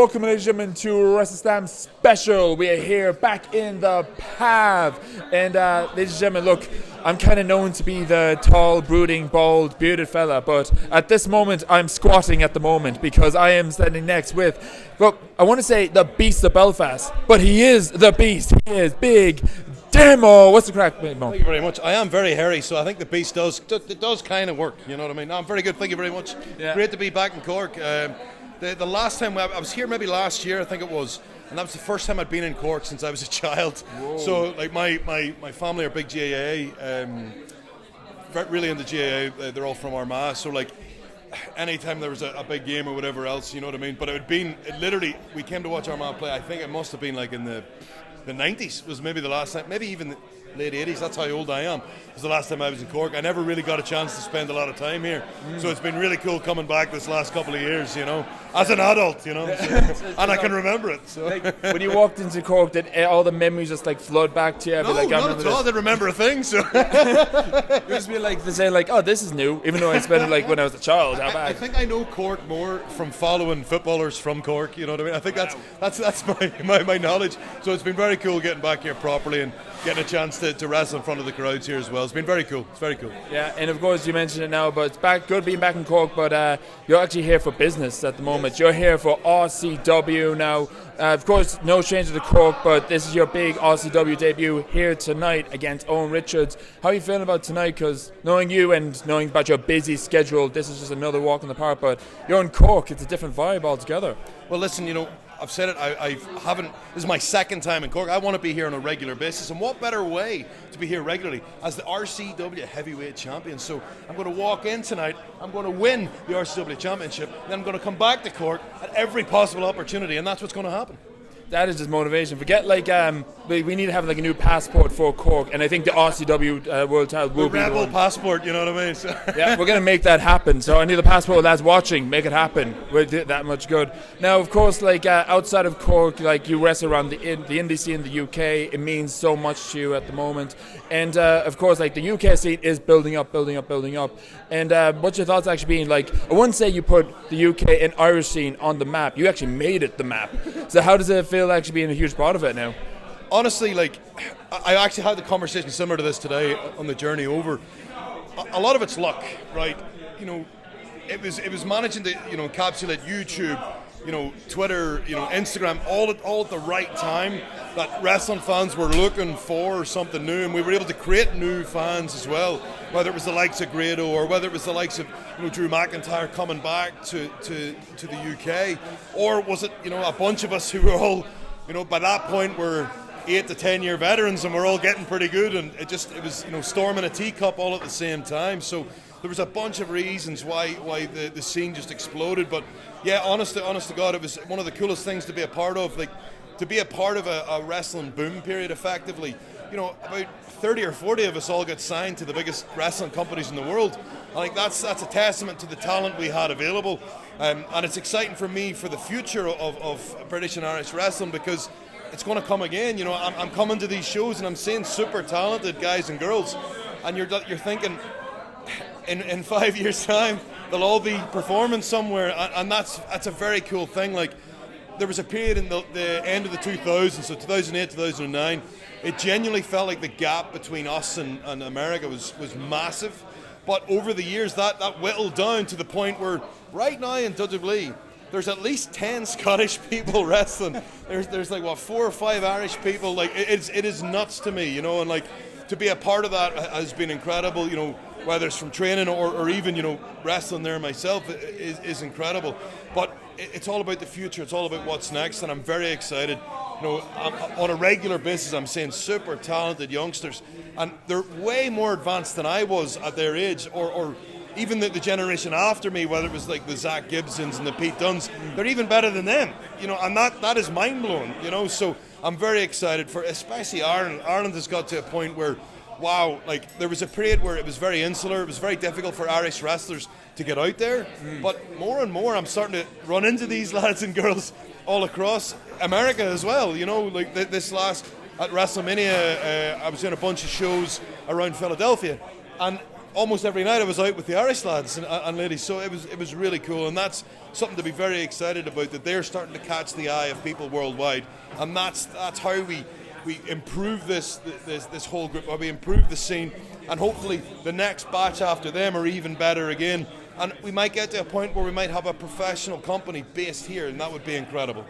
Welcome, ladies and gentlemen, to Wrestleslam special. We are here back in the PAV. And ladies and gentlemen, look, I'm kind of known to be the tall, brooding, bald, bearded fella, but at this moment, I'm squatting at the moment because I am standing next with, well, I want to say the Beast of Belfast, but he is the Beast. He is BigDamo. What's the crack, Mo? Thank you very much. I am very hairy, so I think the Beast does kind of work. You know what I mean? No, I'm very good. Thank you very much. Yeah. Great to be back in Cork. The last time I was here, maybe last year, I think it was, and that was the first time I'd been in Cork since I was a child. Whoa. So, like, my family are big GAA, really into GAA. They're all from Armagh. So, like, anytime there was a big game or whatever else, you know what I mean. But literally, we came to watch Armagh play. I think it must have been like in the 90s was maybe the last time, maybe even the late 80s. That's how old I am. It was the last time I was in Cork. I never really got a chance to spend a lot of time here, so it's been really cool coming back this last couple of years, you know, as an adult, you know. And I can remember it. So. Like, when you walked into Cork, did all the memories just like flood back to you? No, like, not at all. I didn't remember a thing. So it was be like they say, like, oh, this is new, even though I spent it like when I was a child. I think I know Cork more from following footballers from Cork. You know what I mean? I think that's my knowledge. So it's been very cool getting back here properly and getting a chance to wrestle in front of the crowds here as well. It's been very cool. It's very cool. Yeah, and of course you mentioned it now, but it's good being back in Cork, but you're actually here for business at the moment. Yes. You're here for RCW now. Of course, no stranger to Cork, but this is your big RCW debut here tonight against Owen Richards. How are you feeling about tonight? Because knowing you and knowing about your busy schedule, this is just another walk in the park, but you're in Cork. It's a different vibe altogether. Well, listen, you know, I've said it, I haven't, this is my second time in Cork. I want to be here on a regular basis, and what better way to be here regularly as the RCW heavyweight champion. So I'm going to walk in tonight, I'm going to win the RCW championship, then I'm going to come back to Cork at every possible opportunity, and that's what's going to happen. That is just motivation. Forget like we need to have like a new passport for Cork, and I think the RCW World Title will be the rebel one. passport. You know what I mean? So Yeah, we're gonna make that happen. So I need the passport that's watching. Make it happen. We're that much good. Now, of course, like outside of Cork, like you wrestle around the indie scene in the UK. It means so much to you at the moment, and of course, like the UK scene is building up. And what's your thoughts actually being like? I wouldn't say you put the UK and Irish scene on the map. You actually made it the map. So how does it feel actually being a huge part of it now? Honestly, like, I actually had the conversation similar to this today on the journey over. A lot of it's luck, right? You know, it was managing to, you know, encapsulate YouTube, you know, Twitter, you know, Instagram, all at the right time that wrestling fans were looking for something new, and we were able to create new fans as well, whether it was the likes of Grado or whether it was the likes of, you know, Drew McIntyre coming back to the UK, or was it, you know, a bunch of us who were all, you know, by that point were 8 to 10 year veterans and we're all getting pretty good, and it was, you know, storming a teacup all at the same time. So there was a bunch of reasons why the scene just exploded. But yeah, honest to God, it was one of the coolest things to be a part of, like to be a part of a wrestling boom period effectively. You know, about 30 or 40 of us all got signed to the biggest wrestling companies in the world. I think that's a testament to the talent we had available, and it's exciting for me for the future of British and Irish wrestling, because it's going to come again. You know, I'm coming to these shows and I'm seeing super talented guys and girls, and you're thinking in 5 years' time they'll all be performing somewhere, and that's a very cool thing. Like, there was a period in the end of the 2000s, so 2008, 2009, it genuinely felt like the gap between us and America was massive. But over the years, that whittled down to the point where right now in WWE, there's at least 10 Scottish people wrestling. There's like, what, 4 or 5 Irish people. Like, it is nuts to me, you know, and like, to be a part of that has been incredible, you know, whether it's from training or even, you know, wrestling there myself is incredible. But it's all about the future. It's all about what's next, and I'm very excited. You know, on a regular basis, I'm seeing super talented youngsters, and they're way more advanced than I was at their age, or even the generation after me, whether it was like the Zach Gibsons and the Pete Dunnes, they're even better than them, you know, and that is mind-blowing, you know. So I'm very excited for, especially Ireland. Ireland has got to a point where, wow, like, there was a period where it was very insular. It was very difficult for Irish wrestlers to get out there. But more and more, I'm starting to run into these lads and girls all across America as well. You know, like this last, at WrestleMania, I was in a bunch of shows around Philadelphia, and almost every night I was out with the Irish lads and ladies, so it was really cool, and that's something to be very excited about, that they're starting to catch the eye of people worldwide, and that's how we improve this whole group, or we improve the scene, and hopefully the next batch after them are even better again. And we might get to a point where we might have a professional company based here, and that would be incredible.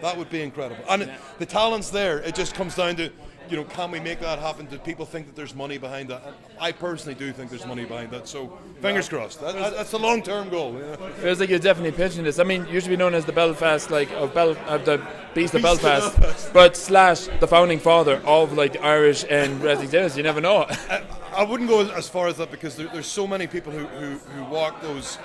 And the talent's there. It just comes down to, can we make that happen? Do people think that there's money behind that? And I personally do think there's money behind that. So fingers crossed. That's the long-term goal. It feels like you're definitely pitching this. I mean, usually known as the Belfast, the Beast of Belfast, but / the founding father of the Irish and wrestling tennis. You never know. I wouldn't go as far as that, because there's so many people who walk those.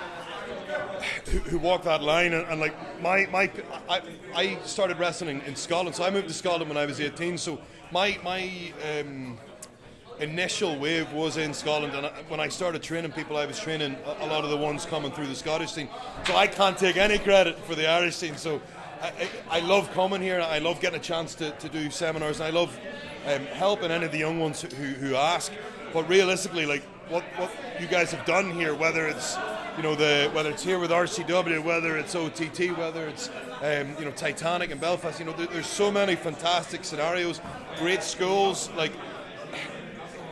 Who walk that line, and I started wrestling in Scotland, so I moved to Scotland when I was 18. So my initial wave was in Scotland, and when I started training people, I was training a lot of the ones coming through the Scottish scene. So I can't take any credit for the Irish scene. So I love coming here. I love getting a chance to do seminars, and I love helping any of the young ones who ask. But realistically, what you guys have done here, whether it's whether it's here with RCW, whether it's OTT, whether it's Titanic in Belfast, there's so many fantastic scenarios, great schools.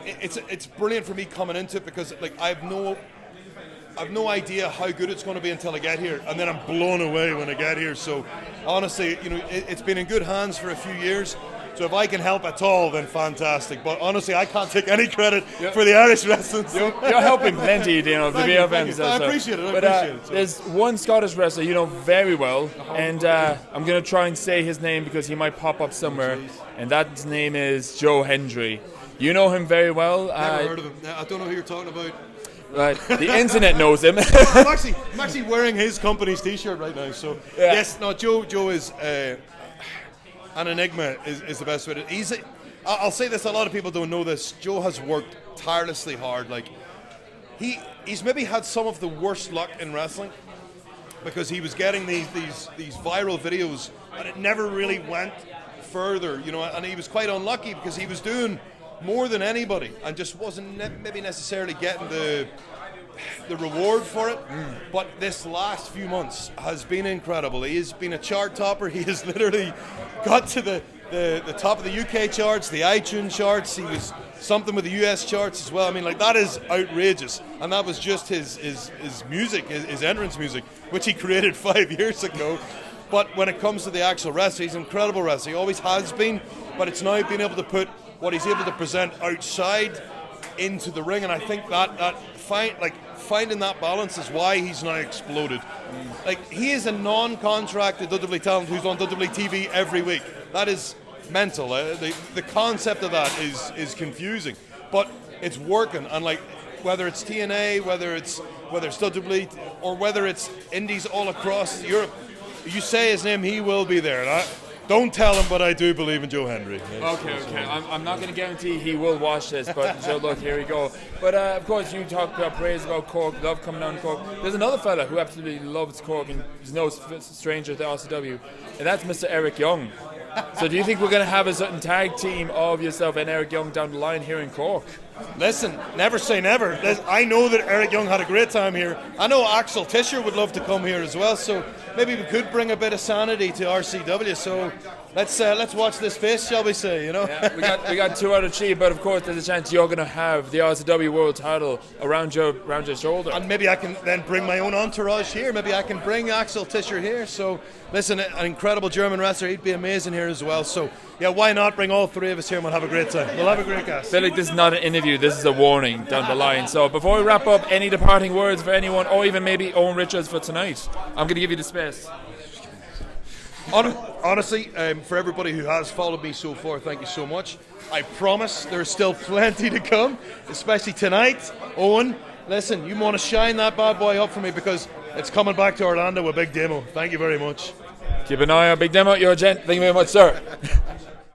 It's brilliant for me coming into it, because I've no idea how good it's going to be until I get here, and then I'm blown away when I get here. So honestly, it's been in good hands for a few years. So if I can help at all, then fantastic. But honestly, I can't take any credit for the Irish wrestling. You're helping plenty, to be honest. I appreciate it. There's one Scottish wrestler you know very well, and I'm going to try and say his name because he might pop up somewhere, and that name is Joe Hendry. You know him very well. Never heard of him. I don't know who you're talking about. Right, the internet knows him. I'm actually wearing his company's T-shirt right now. So yes, no, Joe is. An enigma is the best way to. I'll say this: a lot of people don't know this. Joe has worked tirelessly hard. He's maybe had some of the worst luck in wrestling, because he was getting these viral videos, and it never really went further. And he was quite unlucky, because he was doing more than anybody and just wasn't maybe necessarily getting the reward for it. But this last few months has been incredible. He has been a chart topper. He has literally got to the top of the UK charts, the iTunes charts. He was something with the US charts as well. I mean, that is outrageous. And that was just his music, his entrance music, which he created 5 years ago. But when it comes to the actual wrestling, he's an incredible wrestler. He always has been, but it's now being able to put what he's able to present outside into the ring, and I think that finding that balance is why he's now exploded. He is a non-contracted WWE talent who's on WWE TV every week. That is mental. The concept of that is confusing, but it's working. And whether it's TNA, whether it's WWE, or whether it's indies all across Europe, you say his name, he will be there. And don't tell him, but I do believe in Joe Hendry. Okay. I'm not going to guarantee he will watch this, but so look, here we go. But of course, you talk about praise about Cork, love coming down to Cork. There's another fella who absolutely loves Cork and is no stranger to RCW, and that's Mr. Eric Young. So do you think we're going to have a certain tag team of yourself and Eric Young down the line here in Cork? Listen, never say never. I know that Eric Young had a great time here. I know Axel Tischer would love to come here as well, so maybe we could bring a bit of sanity to RCW. So let's watch this space, shall we say? Yeah, we got 2 out of 3, but of course there's a chance you're going to have the RCW World Title around your shoulder. And maybe I can then bring my own entourage here. Maybe I can bring Axel Tischer here. So listen, an incredible German wrestler. He'd be amazing here as well. So yeah, why not bring all 3 of us here and we'll have a great time. We'll have a great cast. I feel like this is not an interview. This is a warning down the line. So before we wrap up, any departing words for anyone, or even maybe Owen Richards for tonight? I'm going to give you the space. Honestly, for everybody who has followed me so far, thank you so much. I promise there's still plenty to come, especially tonight. Owen, listen, you want to shine that bad boy up for me, because it's coming back to Orlando with BigDamo. Thank you very much. Keep an eye on BigDamo. You're a gent. Thank you very much, sir.